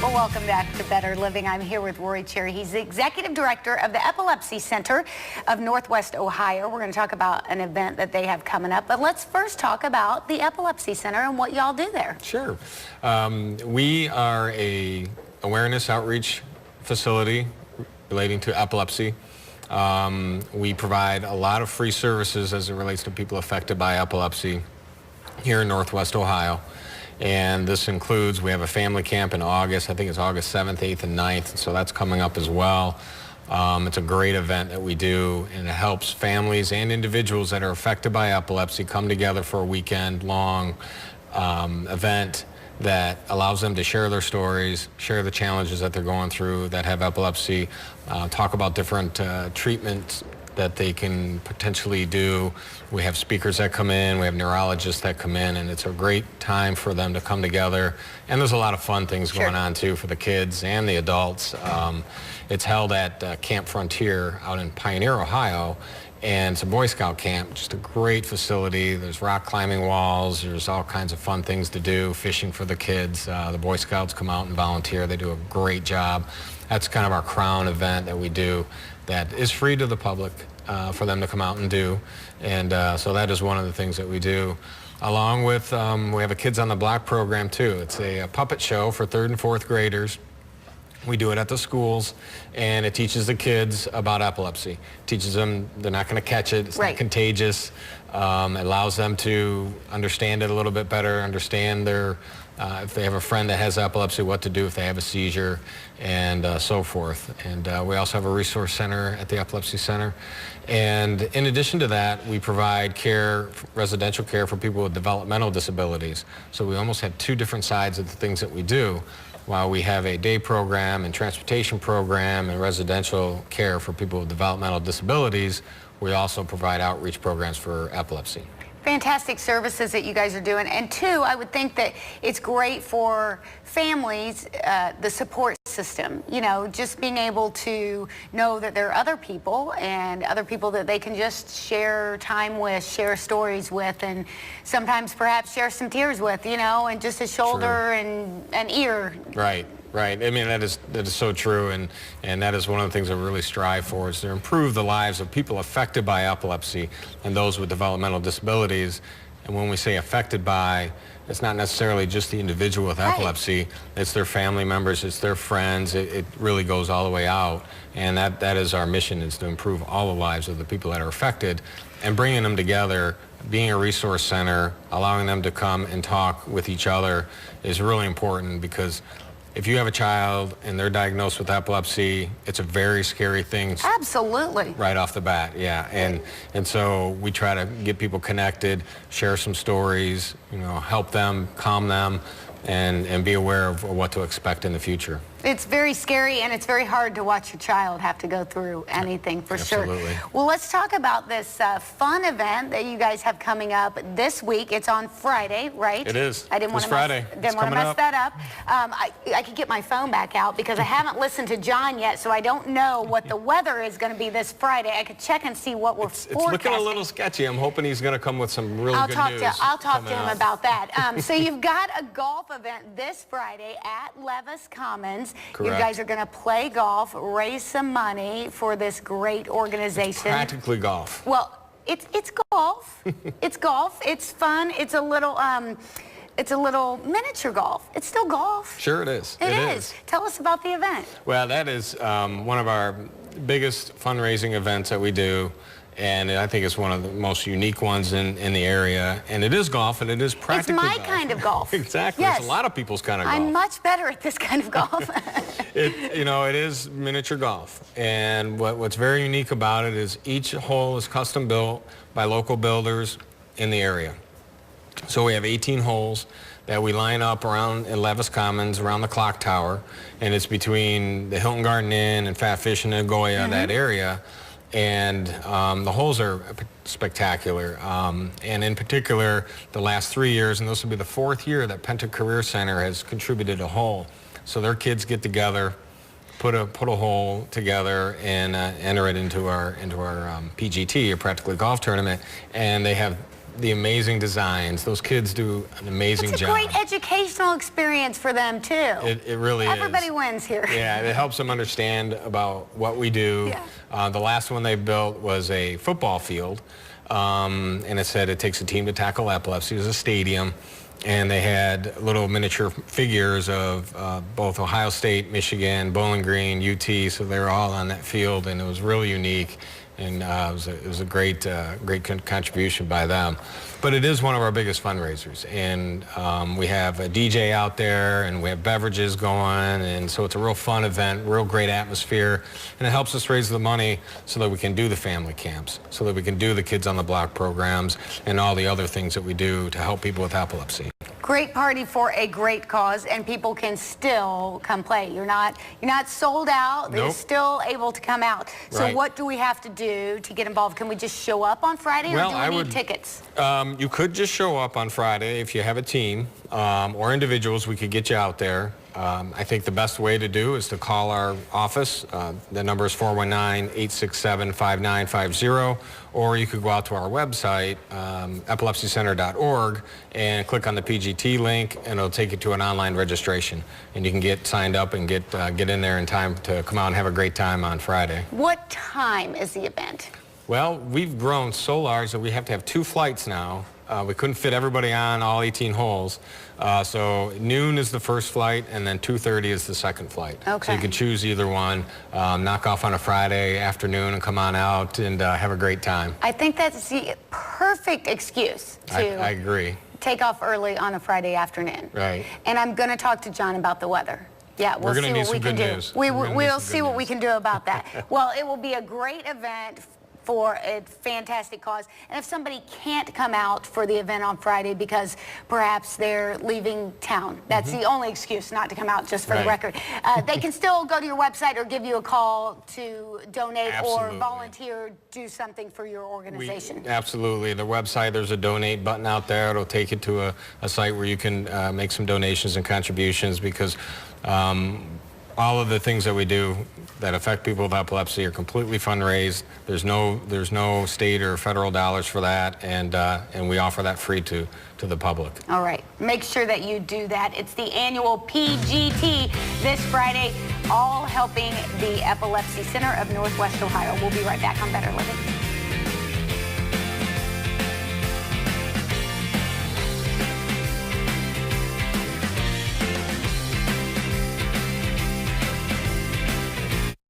Well, welcome back to Better Living. I'm here with Rory Cherry. He's the Executive Director of the Epilepsy Center of Northwest Ohio. We're going to talk about an event that they have coming up, but let's first talk about the Epilepsy Center and what y'all do there. Sure. We are a awareness outreach facility relating to epilepsy. We provide a lot of free services as it relates to people affected by epilepsy here in Northwest Ohio. And this includes, we have a family camp in August. I think it's August 7th, 8th, and 9th. So that's coming up as well. It's a great event that we do, and it helps families and individuals that are affected by epilepsy come together for a weekend-long event that allows them to share their stories, share the challenges that they're going through that have epilepsy, talk about different treatments that they can potentially do. We have speakers that come in, we have neurologists that come in, and it's a great time for them to come together. And there's a lot of fun things going on too for the kids and the adults. It's held at Camp Frontier out in Pioneer, Ohio, and it's a Boy Scout camp, just a great facility. There's rock climbing walls, there's all kinds of fun things to do, fishing for the kids. The Boy Scouts come out and volunteer, they do a great job. That's kind of our crown event that we do that is free to the public for them to come out and do. And so that is one of the things that we do. Along with, we have a Kids on the Block program too. It's a puppet show for 3rd and 4th graders. We do it at the schools, and it teaches the kids about epilepsy. Teaches them they're not going to catch it, it's not contagious. It allows them to understand it a little bit better, understand their, if they have a friend that has epilepsy, what to do if they have a seizure, and so forth. And we also have a resource center at the Epilepsy Center. And in addition to that, we provide care, residential care for people with developmental disabilities. So we almost have two different sides of the things that we do. While we have a day program and transportation program and residential care for people with developmental disabilities, we also provide outreach programs for epilepsy. Fantastic services that you guys are doing. And two, I would think that it's great for families, the support system, you know, just being able to know that there are other people and other people that they can just share time with, share stories with, and sometimes perhaps share some tears with, you know, and just a shoulder and an ear. Right. Right. I mean, that is so true, and that is one of the things I really strive for, is to improve the lives of people affected by epilepsy and those with developmental disabilities. And when we say affected by, it's not necessarily just the individual with epilepsy, it's their family members, it's their friends, it really goes all the way out. And that is our mission, is to improve all the lives of the people that are affected, and bringing them together, being a resource center, allowing them to come and talk with each other is really important, because if you have a child and they're diagnosed with epilepsy, it's a very scary thing. Absolutely. Right off the bat, yeah. And so we try to get people connected, share some stories, you know, help them, calm them, and be aware of what to expect in the future. It's very scary, and it's very hard to watch your child have to go through anything, for sure. Well, let's talk about this fun event that you guys have coming up this week. It's on Friday, right? It is. I didn't want to mess that up. I could get my phone back out because I haven't listened to John yet, so I don't know what the weather is going to be this Friday. I could check and see what we're forecasting. It's looking a little sketchy. I'm hoping he's going to come with some really good news. I'll talk to him about that. So you've got a golf event this Friday at Levis Commons. Correct. You guys are going to play golf, raise some money for this great organization. It's practically golf. Well, it's golf. It's golf. It's fun. It's a little miniature golf. It's still golf. Sure it is. It is. Tell us about the event. Well, that is one of our biggest fundraising events that we do. And I think it's one of the most unique ones in the area. And it is golf, and it is practically golf. It's my kind of golf. Exactly. Yes. It's a lot of people's kind of golf. I'm much better at this kind of golf. You know, it is miniature golf. And what's very unique about it is each hole is custom built by local builders in the area. So we have 18 holes that we line up around in Levis Commons, around the clock tower. And it's between the Hilton Garden Inn and Fat Fish and Nagoya, that area. And the holes are spectacular. And in particular, the last 3 years, and this will be the 4th year that Penta Career Center has contributed a hole. So their kids get together, put a hole together, and enter it into our PGT, a practically golf tournament. And they have the amazing designs. Those kids do an amazing job. It's a great educational experience for them, too. It really is. Everybody wins here. Yeah, it helps them understand about what we do. Yeah. The last one they built was a football field, and it said it takes a team to tackle epilepsy. It was a stadium, and they had little miniature figures of both Ohio State, Michigan, Bowling Green, UT, so they were all on that field, and it was really unique. And it was a great contribution by them. But it is one of our biggest fundraisers. And we have a DJ out there, and we have beverages going. And so it's a real fun event, real great atmosphere. And it helps us raise the money so that we can do the family camps, so that we can do the Kids on the Block programs and all the other things that we do to help people with epilepsy. Great party for a great cause, and people can still come play. You're not sold out. They're Nope. still able to come out. So Right. what do we have to do to get involved? Can we just show up on Friday, Well, or do I we need would- tickets? You could just show up on Friday if you have a team or individuals. We could get you out there. I think the best way to do is to call our office. The number is 419-867-5950, or you could go out to our website, epilepsycenter.org, and click on the PGT link, and it'll take you to an online registration. And you can get signed up and get in there in time to come out and have a great time on Friday. What time is the event? Well, we've grown so large that we have to have 2 flights now. We couldn't fit everybody on all 18 holes. So noon is the first flight, and then 2:30 is the second flight. Okay. So you can choose either one, knock off on a Friday afternoon and come on out and have a great time. I think that's the perfect excuse to I agree. take off early on a Friday afternoon. Right. And I'm going to talk to John about the weather. Yeah, we'll We're gonna see need what we some can good do. news. We'll We're gonna need some see good what we news. can do about that. Well, it will be a great event for a fantastic cause. And if somebody can't come out for the event on Friday because perhaps they're leaving town, that's the only excuse not to come out, just for the Right. record. They can still go to your website or give you a call to donate Absolutely. or volunteer, do something for your organization. Absolutely. The website, there's a donate button out there. It'll take you to a site where you can make some donations and contributions, because all of the things that we do that affect people with epilepsy are completely fundraised. There's no state or federal dollars for that, and we offer that free to the public. All right, make sure that you do that. It's the annual PGT this Friday, all helping the Epilepsy Center of Northwest Ohio. We'll be right back on Better Living.